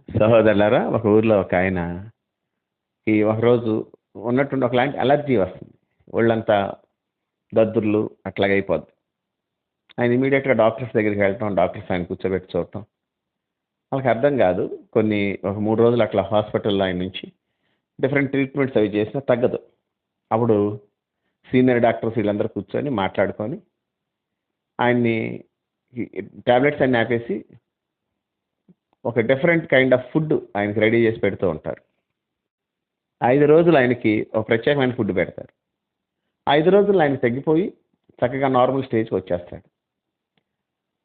సహోదరులారా, ఒక ఊర్లో ఒక ఆయన ఈ ఒకరోజు ఉన్నట్టుండి ఒకలాంటి అలర్జీ వస్తుంది. ఒళ్ళంతా దద్దుర్లు అట్లాగే అయిపోద్ది. ఆయన ఇమీడియట్‌గా డాక్టర్స్ దగ్గరికి వెళ్ళటం, డాక్టర్స్ ఆయన కూర్చోబెట్టి చూడటం. వాళ్ళకి అర్థం కాదు. ఒక 3 రోజులు అట్లా హాస్పిటల్‌లో ఆయన నుంచి డిఫరెంట్ ట్రీట్మెంట్స్ అవి చేసినా తగ్గదు. అప్పుడు సీనియర్ డాక్టర్స్ వీళ్ళందరూ కూర్చొని మాట్లాడుకొని ఆయన్ని ఈ టాబ్లెట్స్ అన్నీ ఆపేసి ఒక డిఫరెంట్ కైండ్ ఆఫ్ ఫుడ్ ఆయనకి రెడీ చేసి పెడుతూ ఉంటారు. 5 రోజులు ఆయనకి ఒక ప్రత్యేకమైన ఫుడ్ పెడతారు. 5 రోజుల్లో ఆయన తగ్గిపోయి చక్కగా నార్మల్ స్టేజ్‌కి వచ్చేస్తాడు.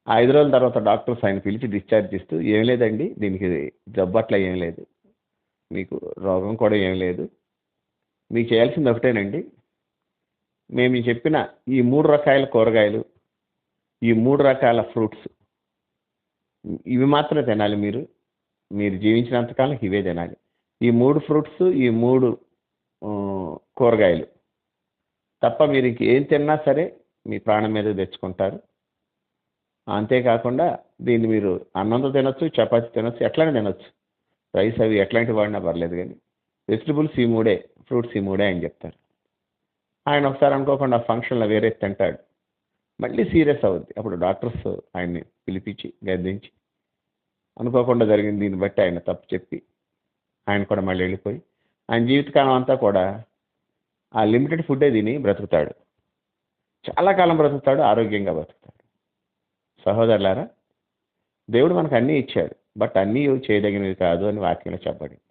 ఆ 5 రోజుల తర్వాత డాక్టర్స్ ఆయన పిలిచి డిశ్చార్జ్ ఇస్తూ, "ఏం లేదండి, దీనికి జబ్బు అట్లా ఏం లేదు. మీకు రోగం కూడా ఏం లేదు. మీకు చేయాల్సింది ఒకటేనండి. మేము మీకు చెప్పిన ఈ 3 రకాల కూరగాయలు, ఈ 3 రకాల ఫ్రూట్స్ ఇవి మాత్రమే తినాలి మీరు. మీరు జీవించినంత కాలం ఇవే తినాలి. ఈ 3 ఫ్రూట్స్, ఈ 3 కూరగాయలు తప్ప మీరు ఇంకేం తిన్నా సరే మీ ప్రాణం మీదకి తెచ్చుకుంటారు. అంతేకాకుండా దీన్ని మీరు అన్నంతో తినొచ్చు, చపాతీ తినొచ్చు, ఎట్లైనా తినొచ్చు. రైస్ అవి ఎట్లాంటివి వాడినా పర్లేదు గానీ వెజిటబుల్స్ ఈ 3 ఫ్రూట్స్ ఈ 3 అని చెప్తారు. ఆయన ఒకసారి అనుకోకుండా ఫంక్షన్‌లో వేరే తింటాడు. మళ్ళీ సీరియస్ అవుద్ది. అప్పుడు డాక్టర్స్ ఆయన్ని పిలిపించి గద్దించి అనుకోకుండా జరిగిన దీన్ని బట్టి ఆయన తప్పు చెప్పి ఆయన కూడా మళ్ళీ వెళ్ళిపోయి ఆయన జీవితకాలం అంతా కూడా ఆ లిమిటెడ్ ఫుడ్డే తిని బ్రతుకుతాడు. చాలా కాలం బ్రతుకుతాడు, ఆరోగ్యంగా బ్రతుకుతాడు. సహోదరులారా, దేవుడు మనకు అన్నీ ఇచ్చాడు. బట్ అన్నీ చేయదగినవి కాదు అని వాక్యంలో చెప్పబడింది.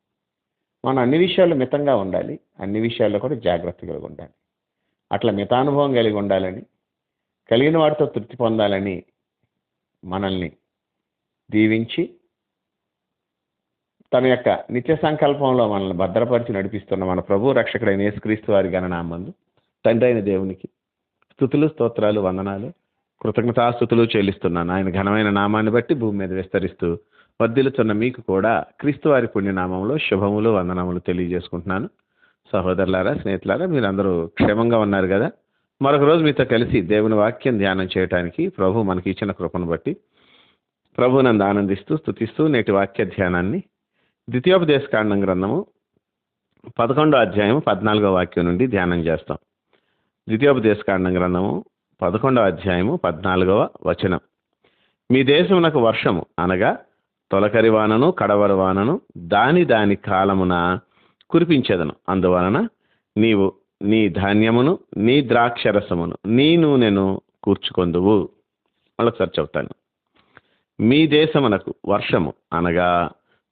మనం అన్ని విషయాల్లో మితంగా ఉండాలి. అన్ని విషయాల్లో కూడా జాగ్రత్తగా ఉండాలి. అట్లా మితానుభవం కలిగి ఉండాలని, కలిగిన వాటితో తృప్తి పొందాలని మనల్ని దీవించి తన యొక్క నిత్య సంకల్పంలో మనల్ని భద్రపరిచి నడిపిస్తున్న మన ప్రభు రక్షకుడైన యేసుక్రీస్తు వారి ఘననామందు తండ్రి అయిన దేవునికి స్తుతులు, స్తోత్రాలు, వందనాలు, కృతజ్ఞతాస్తుతులు చెల్లిస్తున్నాను. ఆయన ఘనమైన నామాన్ని బట్టి భూమి మీద విస్తరిస్తూ వర్ధిల్లుతున్న మీకు కూడా క్రీస్తు వారి పుణ్యనామంలో శుభములు, వందనములు తెలియజేసుకుంటున్నాను. సహోదరులారా, స్నేహితులారా, మీరందరూ క్షేమంగా ఉన్నారు కదా? మరొక రోజు మీతో కలిసి దేవుని వాక్యం ధ్యానం చేయడానికి ప్రభు మనకి ఇచ్చిన కృపను బట్టి ప్రభునందు ఆనందిస్తూ స్తుతిస్తూ నేటి వాక్య ధ్యానాన్ని ద్వితీయోపదేశకాండం గ్రంథము 11వ అధ్యాయం 14వ వాక్యం నుండి ధ్యానం చేస్తాం. ద్వితీయోపదేశకాండం గ్రంథము 11వ అధ్యాయము 14వ వచనం. మీ దేశమునకు వర్షము అనగా తొలకరి వానను కడవరి వానను దాని కాలమున కురిపించెదను. అందువలన నీవు నీ ధాన్యమును నీ ద్రాక్షరసమును నీ నూనెను కూర్చుకొందువు. మళ్ళొకసారి చెప్తాను. మీ దేశమునకు వర్షము అనగా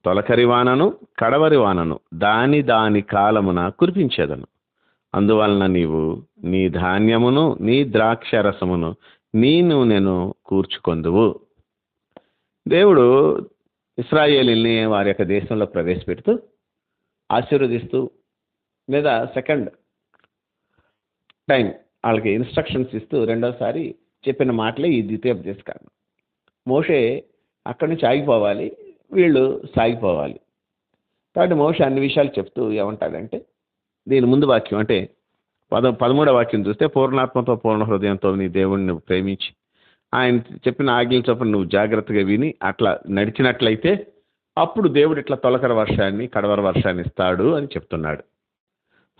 తొలకరి వానను కడవరి వానను దాని కాలమున కురిపించేదను. అందువలన నీవు నీ ధాన్యమును నీ ద్రాక్షరసమును నీ నూనెను కూర్చుకొందువు. దేవుడు ఇశ్రాయేలీల్ని వారి యొక్క దేశంలో ప్రవేశపెడుతూ ఆశీర్వదిస్తూ లేదా సెకండ్ టైం వాళ్ళకి ఇన్స్ట్రక్షన్స్ ఇస్తూ రెండోసారి చెప్పిన మాటలే ఈ ద్వితీయోపదేశకాండం. మోషే అక్కడి నుంచి ఆగిపోవాలి, వీళ్ళు సాగిపోవాలి. కాబట్టి మోషే అన్ని విషయాలు చెప్తూ ఏమంటాడంటే, దీని ముందు వాక్యం అంటే 13వ వాక్యం చూస్తే, పూర్ణాత్మతో పూర్ణ హృదయంతో నీ దేవుణ్ణి ప్రేమించి ఆయన చెప్పిన ఆజ్ఞల చొప్పున నువ్వు జాగ్రత్తగా విని అట్లా నడిచినట్లయితే అప్పుడు దేవుడు ఇట్లా తొలకరి వర్షాన్ని కడవరి వర్షాన్ని ఇస్తాడు అని చెప్తున్నాడు.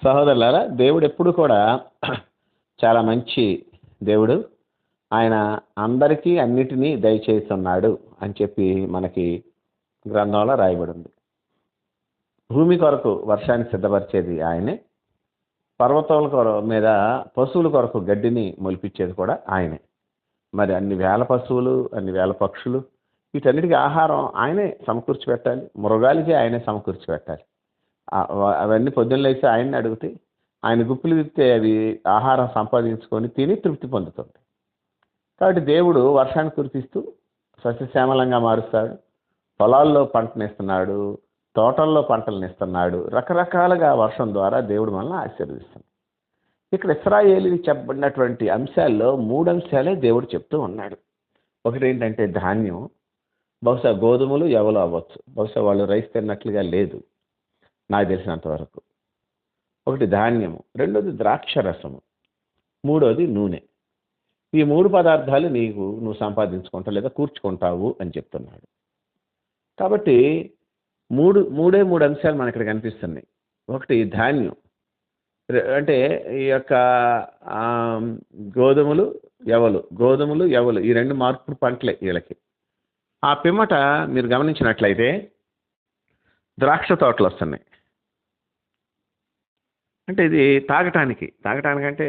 సహోదరులారా, దేవుడు ఎప్పుడు కూడా చాలా మంచి దేవుడు. ఆయన అందరికీ అన్నిటినీ దయచేస్తున్నాడు అని చెప్పి మనకి గ్రంథంలో రాయబడి ఉంది. భూమి కొరకు వర్షాన్ని సిద్ధపరిచేది ఆయనే. పర్వతాల మీద పశువుల కొరకు గడ్డిని మొలిపించేది కూడా ఆయనే. మరి అన్ని వేల పశువులు, అన్ని వేల పక్షులు, వీటన్నిటికీ ఆహారం ఆయనే సమకూర్చి పెట్టాలి. మృగాలకి ఆయనే సమకూర్చి పెట్టాలి. అవన్నీ పొద్దున్న లేచి ఆయన్ని అడిగితే ఆయన గుప్పులు విప్పితే అవి ఆహారం సంపాదించుకొని తిని తృప్తి పొందుతుంది. కాబట్టి దేవుడు వర్షాన్ని కురిపిస్తూ సస్యశ్యామలంగా మారుస్తాడు. పొలాల్లో పంటనిస్తున్నాడు, తోటల్లో పంటలను ఇస్తున్నాడు. రకరకాలుగా వర్షం ద్వారా దేవుడు మనల్ని ఆశీర్వదిస్తున్నాడు. ఇక్కడ ఇశ్రాయేలీకి చెప్పబడినటువంటి అంశాల్లో 3 అంశాలే దేవుడు చెప్తూ ఉన్నాడు. ఒకటి ఏంటంటే ధాన్యం. బహుశా గోధుమలు ఎవరు అవ్వచ్చు, బహుశా వాళ్ళు రైస్ తిన్నట్లుగా లేదు నాకు తెలిసినంత వరకు. ఒకటి ధాన్యము, రెండోది ద్రాక్షరసము, మూడోది నూనె. ఈ 3 పదార్థాలు నువ్వు సంపాదించుకుంటావు లేదా కూర్చుకుంటావు అని చెప్తున్నాడు. కాబట్టి మూడు అంశాలు మనకి ఇక్కడ కనిపిస్తున్నాయి. ఒకటి ధాన్యం, అంటే ఈ యొక్క గోధుమలు యవలు ఈ రెండు మార్పు పంటలే వీళ్ళకి. ఆ పిమ్మట మీరు గమనించినట్లయితే ద్రాక్ష తోటలు వస్తున్నాయి. అంటే ఇది తాగటానికి అంటే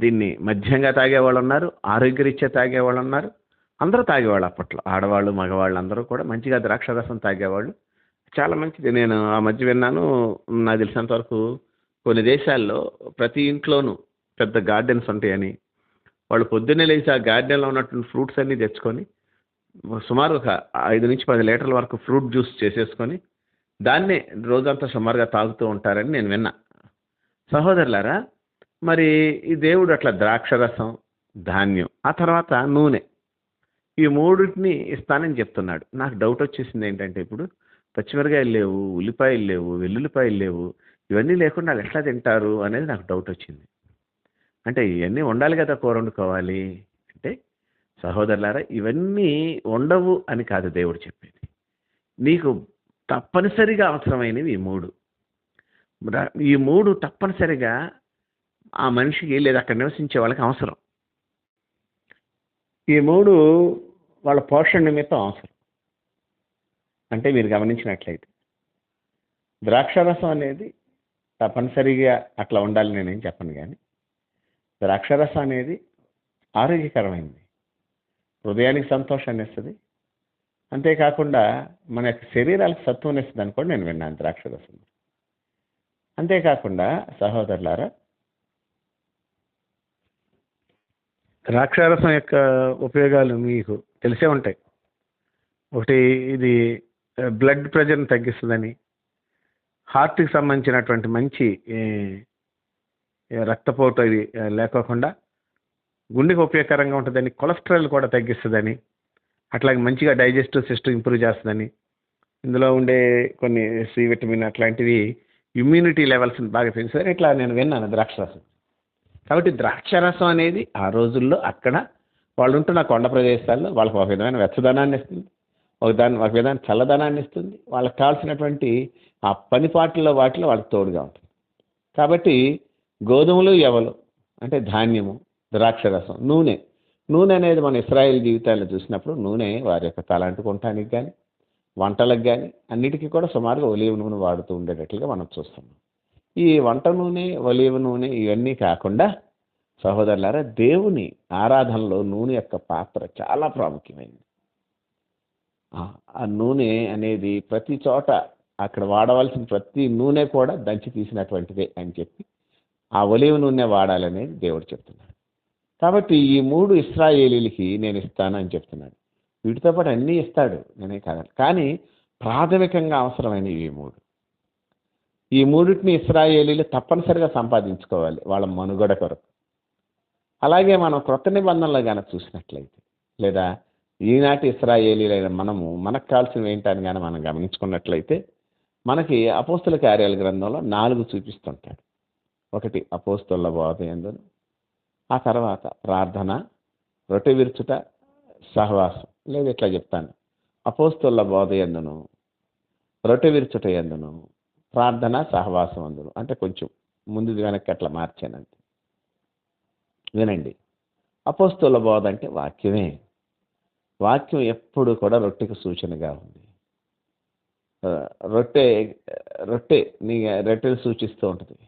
దీన్ని మద్యంగా తాగేవాళ్ళు ఉన్నారు, ఆరోగ్యరీత్యా తాగేవాళ్ళు ఉన్నారు. అందరూ తాగేవాళ్ళు అప్పట్లో, ఆడవాళ్ళు మగవాళ్ళు అందరూ కూడా మంచిగా ద్రాక్ష రసం తాగేవాళ్ళు. చాలా మంచిది. నేను ఆ మధ్య విన్నాను, నాకు తెలిసినంత వరకు కొన్ని దేశాల్లో ప్రతి ఇంట్లోనూ పెద్ద గార్డెన్స్ ఉంటాయని, వాళ్ళు పొద్దున్నే లేచి ఆ గార్డెన్లో ఉన్నటువంటి ఫ్రూట్స్ అన్నీ తెచ్చుకొని సుమారు ఒక 5 నుంచి 10 లీటర్ల వరకు ఫ్రూట్ జ్యూస్ చేసేసుకొని దాన్నే రోజంతా సుమారుగా తాగుతూ ఉంటారని నేను విన్నా. సహోదరులారా, మరి ఈ దేవుడు అట్లా ద్రాక్షరసం, ధాన్యం, ఆ తర్వాత నూనె, ఈ మూడింటిని ఇస్తానని చెప్తున్నాడు. నాకు డౌట్ వచ్చేసింది ఏంటంటే, ఇప్పుడు పచ్చిమిరకాయలు లేవు, ఉల్లిపాయలు లేవు, వెల్లుల్లిపాయలు లేవు, ఇవన్నీ లేకుండా వాళ్ళు ఎట్లా తింటారు అనేది నాకు డౌట్ వచ్చింది. అంటే ఇవన్నీ ఉండాలి కదా కూర వండుకోవాలి అంటే. సహోదరులారా, ఇవన్నీ ఉండవు అని కాదు దేవుడు చెప్పేది. నీకు తప్పనిసరిగా అవసరమైనవి ఈ మూడు తప్పనిసరిగా ఆ మనిషికి లేదా అక్కడ నివసించే వాళ్ళకి అవసరం. ఈ మూడు వాళ్ళ పోషణ నిమిత్తం అవసరం. అంటే మీరు గమనించినట్లయితే ద్రాక్షరసం అనేది తప్పనిసరిగా అట్లా ఉండాలి నేనేం చెప్పను, కానీ ద్రాక్షరసం అనేది ఆరోగ్యకరమైనది, హృదయానికి సంతోషాన్ని ఇస్తుంది, అంతేకాకుండా మన యొక్క శరీరాలకు సత్వం ఇస్తుంది అని కూడా నేను విన్నాను ద్రాక్షరసం. అంతేకాకుండా సహోదరులారా, ద్రాక్షారసం యొక్క ఉపయోగాలు మీకు తెలిసే ఉంటాయి. ఒకటి, ఇది బ్లడ్ ప్రెషర్ని తగ్గిస్తుందని, హార్ట్కి సంబంధించినటువంటి మంచి రక్తపోటు అది లేకోకుండా గుండెకి ఉపయోగకరంగా ఉంటుందని, కొలెస్ట్రాల్ కూడా తగ్గిస్తుందని, అట్లాగే మంచిగా డైజెస్టివ్ సిస్టమ్ ఇంప్రూవ్ చేస్తుందని, ఇందులో ఉండే కొన్ని సి విటమిన్ అట్లాంటివి ఇమ్యూనిటీ లెవెల్స్ని బాగా పెంచుతారని ఇట్లా నేను విన్నాను ద్రాక్షరసం. కాబట్టి ద్రాక్షరసం అనేది ఆ రోజుల్లో అక్కడ వాళ్ళు ఉంటున్న కొండ ప్రదేశాల్లో వాళ్ళకి ఒక విధమైన వెచ్చదనాన్ని ఇస్తుంది, ఒక విధమైన చల్లదనాన్ని ఇస్తుంది, వాళ్ళకి కావాల్సినటువంటి ఆ పనిపాట్లలో వాటిలో వాళ్ళకి తోడుగా ఉంటుంది. కాబట్టి గోధుమలు యవలు అంటే ధాన్యము, ద్రాక్షరసం, నూనె అనేది మన ఇశ్రాయేల్ జీవితాల్లో చూసినప్పుడు నూనె వారి యొక్క తలంటుకుంటానికి కానీ వంటలకు కానీ అన్నిటికీ కూడా సుమారుగా ఒలీవ నూనె వాడుతూ ఉండేటట్లుగా మనం చూస్తున్నాం. ఈ వంట నూనె, ఒలీవ నూనె ఇవన్నీ కాకుండా సహోదరులారా, దేవుని ఆరాధనలో నూనె యొక్క పాత్ర చాలా ప్రాముఖ్యమైనది. ఆ నూనె అనేది ప్రతి చోట అక్కడ వాడవలసిన ప్రతి నూనె కూడా దంచి తీసినటువంటిదే అని చెప్పి ఆ ఒలీవ నూనె వాడాలనేది దేవుడు చెప్తున్నాడు. కాబట్టి ఈ 3 ఇశ్రాయేలీలకి నేను ఇస్తాను అని చెప్తున్నాడు. వీటితో పాటు అన్నీ ఇస్తాడు, నేనే కాదు, కానీ ప్రాథమికంగా అవసరమైనవి ఈ మూడింటిని ఇశ్రాయేలీలు తప్పనిసరిగా సంపాదించుకోవాలి వాళ్ళ మనుగడ కొరకు. అలాగే మనం క్రొత్త నిబంధనలో కనుక చూసినట్లయితే, లేదా ఈనాటి ఇశ్రాయేలీలైన మనకు కావాల్సినవి ఏంటని కానీ మనం గమనించుకున్నట్లయితే, మనకి అపోస్తుల కార్యాల గ్రంథంలో 4 చూపిస్తుంటాడు. ఒకటి అపోస్తుల బోధ యందును, ఆ తర్వాత ప్రార్థన, రొట్టె విరుచుట, సహవాసం. లేదు ఇట్లా చెప్తాను, అపోస్తుల బోధ యందును, రొట్టె విరుచుట యందును, ప్రార్థన, సహవాసం అందును. అంటే కొంచెం ముందు వెనక్కి అట్లా మార్చానంతే. వినండి, అపోస్తుల బోధ అంటే వాక్యమే. వాక్యం ఎప్పుడు కూడా రొట్టెకు సూచనగా ఉంది. రొట్టెలు సూచిస్తూ ఉంటుంది.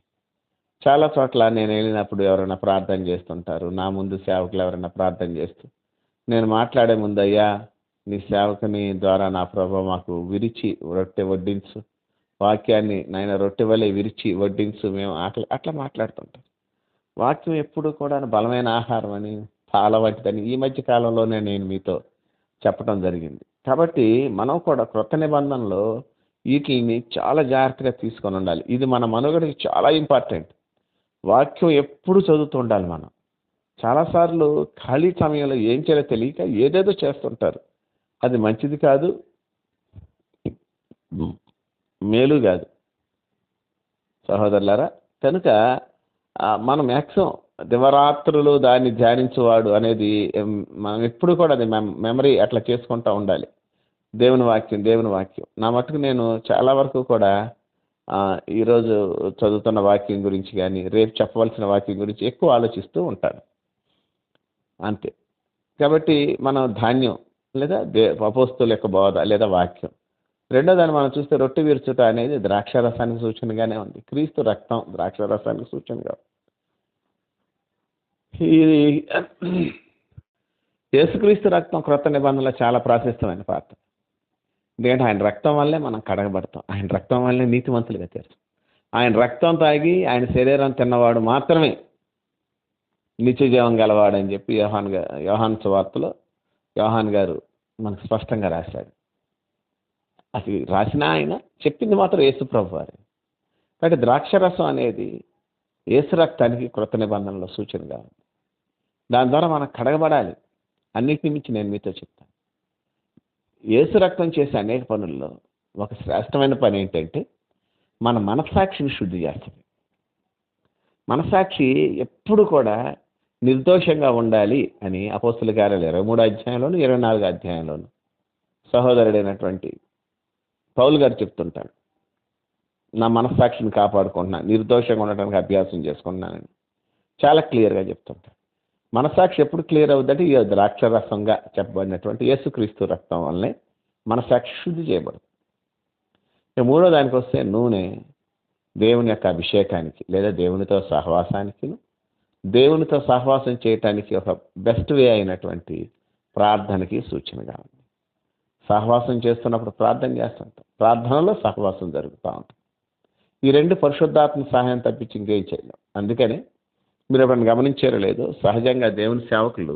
చాలా చోట్ల నేను వెళ్ళినప్పుడు ఎవరైనా ప్రార్థన చేస్తుంటారు, నా ముందు సేవకులు ఎవరైనా ప్రార్థన చేస్తూ, నేను మాట్లాడే ముందు, అయ్యా నీ సేవకుని ద్వారా నా ప్రభు మాకు విరిచి రొట్టె వడ్డించు, వాక్యాన్ని నాయన రొట్టె వలె విరిచి వడ్డించు, మేము అట్లా మాట్లాడుతుంటాం. వాక్యం ఎప్పుడు కూడా బలమైన ఆహారం అని, పాల వంటిదని ఈ మధ్య కాలంలోనే నేను మీతో చెప్పడం జరిగింది. కాబట్టి మనం కూడా క్రొత్త నిబంధనలో వీటిని చాలా జాగ్రత్తగా తీసుకొని ఉండాలి. ఇది మన మనుగడకి చాలా ఇంపార్టెంట్. వాక్యం ఎప్పుడు చదువుతూ ఉండాలి. మనం చాలాసార్లు ఖాళీ సమయంలో ఏం చేయాలో తెలియక ఏదేదో చేస్తుంటారు. అది మంచిది కాదు, మేలు కాదు సహోదరులారా. కనుక మనం మ్యాక్సిమం దివరాత్రులు దాన్ని ధ్యానించేవాడు అనేది మనం ఎప్పుడు కూడా అది మెమరీ అట్లా చేసుకుంటూ ఉండాలి. దేవుని వాక్యం నా మటుకు నేను చాలా వరకు కూడా ఈరోజు చదువుతున్న వాక్యం గురించి కానీ రేపు చెప్పవలసిన వాక్యం గురించి ఎక్కువ ఆలోచిస్తూ ఉంటాను అంతే. కాబట్టి మనం ధాన్యం లేదా అపోస్తుల యొక్క బోధ లేదా వాక్యం. రెండోదాన్ని మనం చూస్తే రొట్టె విరుచుట అనేది ద్రాక్షారసానికి సూచనగానే ఉంది. క్రీస్తు రక్తం ద్రాక్షారసానికి సూచనగా. ఇది యేసుక్రీస్తు రక్తం క్రొత్త నిబంధనలో చాలా ప్రాశస్తమైన పాత్ర. ఎందుకంటే ఆయన రక్తం వల్లే మనం కడగబడతాం, ఆయన రక్తం వల్లే నీతిమంతులుగా తీరుతాం. ఆయన రక్తం తాగి ఆయన శరీరం తిన్నవాడు మాత్రమే నిత్య జీవం గలవాడని చెప్పి యోహాను సువార్తలో యోహాన్ గారు మనకు స్పష్టంగా రాశాడు. అది రాసిన ఆయన చెప్పింది మాత్రం యేసు ప్రభు వారే. కాబట్టి ద్రాక్షరసం అనేది యేసు రక్తానికి క్రొత్త నిబంధనలో సూచనగా ఉంది. దాని ద్వారా మనం కడగబడాలి. అన్నిటిని మించి నేను మీతో చెప్తాను, యేసు రక్తం చేసే అనేక పనుల్లో ఒక శ్రేష్టమైన పని ఏంటంటే మన మనస్సాక్షిని శుద్ధి చేస్తుంది. మనస్సాక్షి ఎప్పుడు కూడా నిర్దోషంగా ఉండాలి అని అపోస్తుల కార్యాలు 23 అధ్యాయంలోను 24 అధ్యాయంలోను సహోదరుడైనటువంటి పౌలు గారు చెప్తుంటాడు. నా మనస్సాక్షిని కాపాడుకుంటున్నాను, నిర్దోషంగా ఉండటానికి అభ్యాసం చేసుకుంటున్నానని చాలా క్లియర్గా చెప్తుంటాడు. మనస్సాక్షి ఎప్పుడు క్లియర్ అవుతుందంటే ఈ ద్రాక్షరసంగా చెప్పబడినటువంటి యేసుక్రీస్తు రక్తం వల్లనే మనస్సాక్షి శుద్ధి చేయబడుతుంది. మూడో దానికి వస్తే నూనె దేవుని యొక్క అభిషేకానికి లేదా దేవునితో సహవాసానికి, దేవునితో సహవాసం చేయటానికి ఒక బెస్ట్ వే అయినటువంటి ప్రార్థనకి సూచనగా ఉంది. సహవాసం చేస్తున్నప్పుడు ప్రార్థన చేస్తుంటాం, ప్రార్థనలో సహవాసం జరుగుతూ ఉంటుంది. ఈ రెండు పరిశుద్ధాత్మ సహాయం తప్పించి ఇంకేం చేయలేం. అందుకని మీరు ఎప్పుడైనా గమనించారో లేదో, సహజంగా దేవుని సేవకులు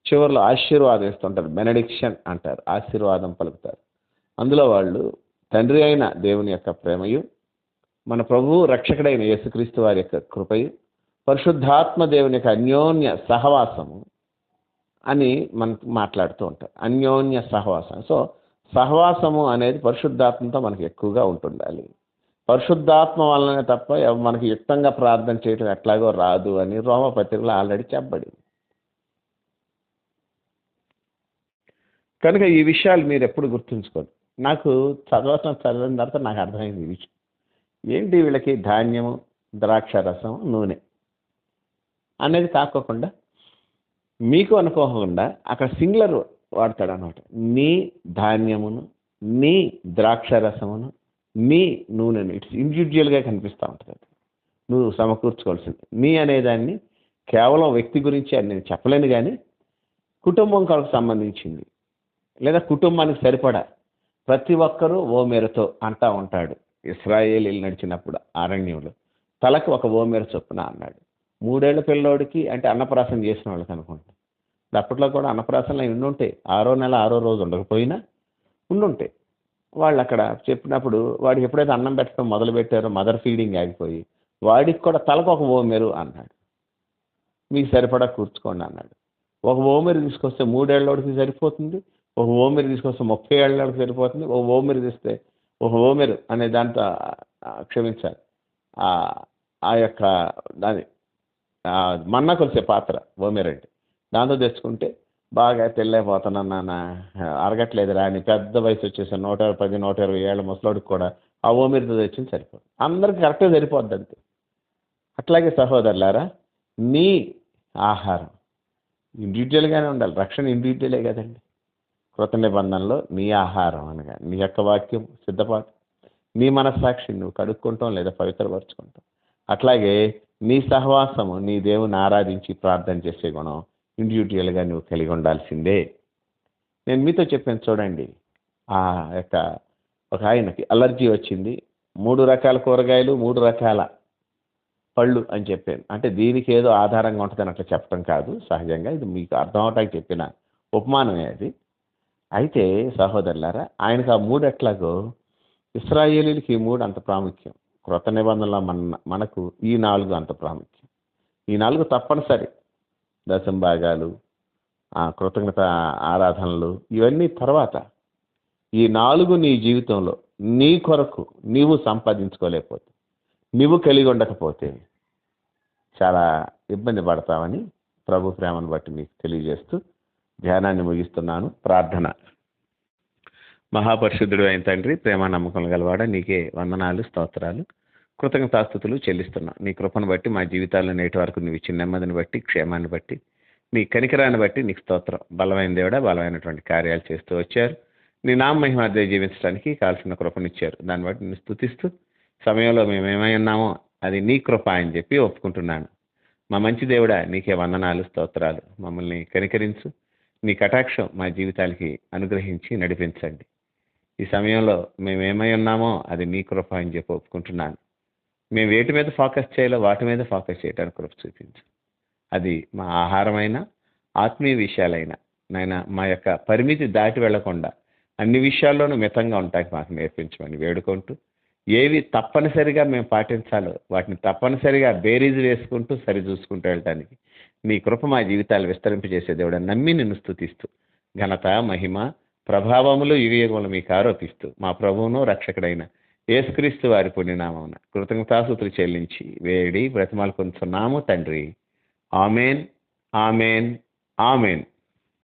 చివరిలో ఆశీర్వాదం ఇస్తుంటారు, బెనడిక్షన్ అంటారు, ఆశీర్వాదం పలుకుతారు. అందులో వాళ్ళు తండ్రి అయిన దేవుని యొక్క ప్రేమయు, మన ప్రభువు రక్షకుడైన యేసుక్రీస్తు వారి యొక్క కృపయు, పరిశుద్ధాత్మ దేవుని యొక్క అన్యోన్య సహవాసము అని మనకు మాట్లాడుతూ ఉంటారు. అన్యోన్య సహవాసం. సో సహవాసము అనేది పరిశుద్ధాత్మతో మనకు ఎక్కువగా ఉంటుండాలి. పరిశుద్ధాత్మ వల్లనే తప్ప మనకి యుక్తంగా ప్రార్థన చేయటం ఎట్లాగో రాదు అని రోమపత్రికలో ఆల్రెడీ చెప్పబడింది. కనుక ఈ విషయాలు మీరు ఎప్పుడు గుర్తుంచుకోండి. నాకు చదివిన తర్వాత నాకు అర్థమైంది ఈ విషయం. ఏంటి వీళ్ళకి ధాన్యము, ద్రాక్షరసం, నూనె అనేది కాకోకుండా మీకు అనుకోకుండా అక్కడ సింగులర్ వాడతాడు అనమాట. నీ ధాన్యమును, నీ ద్రాక్షరసమును, నీ నూనెను. ఇట్స్ ఇండివిజువల్గా కనిపిస్తూ ఉంటుంది. అది నువ్వు సమకూర్చుకోవాల్సింది. నీ అనేదాన్ని కేవలం వ్యక్తి గురించి అని నేను చెప్పలేను, కానీ కుటుంబం కొరకు సంబంధించింది లేదా కుటుంబానికి సరిపడా ప్రతి ఒక్కరూ ఓమెరుతో అంటూ ఉంటాడు. ఇశ్రాయేలీలు నడిచినప్పుడు అరణ్యంలో తలకు ఒక ఓమెరు చొప్పున అన్నాడు. 3 ఏళ్ల పిల్లోడికి అంటే అన్నప్రాసన చేసిన వాళ్ళకి అనుకుంటా. అప్పట్లో కూడా అన్నప్రాసనలు ఉండుంటాయి. 6వ నెల 6వ రోజు ఉండకపోయినా ఉండుంటాయి. వాళ్ళు అక్కడ చెప్పినప్పుడు వాడికి ఎప్పుడైతే అన్నం పెట్టడం మొదలు పెట్టారో మదర్ ఫీడింగ్ ఆగిపోయి వాడికి కూడా తలకు ఒక ఓమెరు అన్నాడు. మీకు సరిపడా కూర్చుకోండి అన్నాడు. ఒక ఓమెరు తీసుకొస్తే 3 ఏళ్ళోడికి సరిపోతుంది, ఒక ఓమెరు తీసుకొస్తే 30 ఏళ్ళోడికి సరిపోతుంది. ఒక ఓమెరు తీస్తే ఒక ఓమెరు అనే దాంతో క్షమించాలి ఆ యొక్క దాని మన్నా కొలిసే పాత్ర ఓమెరు అంటే దాంతో తెచ్చుకుంటే బాగా తెల్లైపోతున్నాను నాన్న, అరగట్లేదురా అని పెద్ద వయసు వచ్చేసి 110, 120 ఏళ్ళ ముసలోడికి కూడా ఆ ఓమెరుతో తెచ్చింది సరిపోదు. అందరికి కరెక్ట్గా సరిపోద్ది అంతే. అట్లాగే సహోదరులారా, నీ ఆహారం ఇండివిజువల్గానే ఉండాలి. రక్షణ ఇండివిజువలే కదండి. కృత నిబంధనలో నీ ఆహారం అనగా నీ యొక్క వాక్యం సిద్ధపాటు, నీ మనస్సాక్షి నువ్వు కడుక్కుంటాం లేదా పవిత్రపరుచుకుంటాం. అట్లాగే నీ సహవాసము, నీ దేవుని ఆరాధించి ప్రార్థన చేసే గుణం ఇండివిజువల్గా నువ్వు కలిగి ఉండాల్సిందే. నేను మీతో చెప్పాను చూడండి, ఆ యొక్క ఒక ఆయనకి అలర్జీ వచ్చింది. 3 రకాల కూరగాయలు 3 రకాల పళ్ళు అని చెప్పాను. అంటే దీనికి ఏదో ఆధారంగా ఉంటుందని అట్లా చెప్పడం కాదు, సహజంగా ఇది మీకు అర్థం అవటానికి చెప్పిన ఉపమానమే అది. అయితే సహోదరులారా, ఆయనకు ఆ 3 ఎట్లాగో ఇశ్రాయేలీలకి ఈ 3 అంత ప్రాముఖ్యం. కృత నిబంధనలో మనకు ఈ 4 అంత ప్రాముఖ్యం. ఈ 4 తప్పనిసరి. దశంభాగాలు, కృతజ్ఞత ఆరాధనలు, ఇవన్నీ తర్వాత. ఈ 4 నీ జీవితంలో నీ కొరకు నీవు సంపాదించుకోలేకపోతే, నీవు కలిగి ఉండకపోతే చాలా ఇబ్బంది పడతావని ప్రభు ప్రేమను బట్టి మీకు తెలియజేస్తూ ధ్యానాన్ని ముగిస్తున్నాను. ప్రార్థన. మహాపరిశుద్ధుడు అయిన తండ్రి, ప్రేమ నమ్మకం గలవాడ, నీకే వందనాలు, స్తోత్రాలు, కృతజ్ఞతాస్తుతులు చెల్లిస్తున్నాం. నీ కృపను బట్టి మా జీవితాల్లో నేటి వరకు నువ్వు ఇచ్చిన నెమ్మదిని బట్టి, క్షేమాన్ని బట్టి, నీ కనికరాన్ని బట్టి నీకు స్తోత్రం. బలమైన దేవుడా, బలమైనటువంటి కార్యాలు చేస్తూ వచ్చారు. నీ నామ మహిమార్థే జీవించడానికి కావాల్సిన కృపనిచ్చారు. దాన్ని బట్టి నేను స్తుతిస్తూ, సమయంలో మేము ఏమై ఉన్నామో అది నీ కృప అని చెప్పి ఒప్పుకుంటున్నాను. మా మంచి దేవుడా, నీకే వందనాలు, స్తోత్రాలు. మమ్మల్ని కనికరించు, నీ కటాక్షం మా జీవితాలకి అనుగ్రహించి నడిపించండి. ఈ సమయంలో మేము ఏమై ఉన్నామో అది నీ కృప అని చెప్పి ఒప్పుకుంటున్నాను. మేము వేటి మీద ఫోకస్ చేయాలో వాటి మీద ఫోకస్ చేయడానికి కృప చూపించు. అది మా ఆహారమైనా, ఆత్మీయ విషయాలైనా నాయన, మా యొక్క పరిమితి దాటి వెళ్లకుండా అన్ని విషయాల్లోనూ మితంగా ఉండటానికి మాకు నేర్పించమని వేడుకుంటూ, ఏవి తప్పనిసరిగా మేము పాటించాలో వాటిని తప్పనిసరిగా బేరీజు వేసుకుంటూ సరిచూసుకుంటూ వెళ్ళటానికి నీ కృప మా జీవితాలు విస్తరింపజేసే దేవుడు నమ్మి నిన్ను స్తుతిస్తూ, ఘనత, మహిమ, ప్రభావములు యుగయుగములు మీకు ఆరోపిస్తూ, మా ప్రభువును రక్షకుడైన యేసుక్రీస్తు వారి పుణ్యనామమున కృతజ్ఞతాస్తుతులు చెల్లించి వేడి బ్రతిమాలు పొందుతున్నాము తండ్రి. Amen, amen, amen.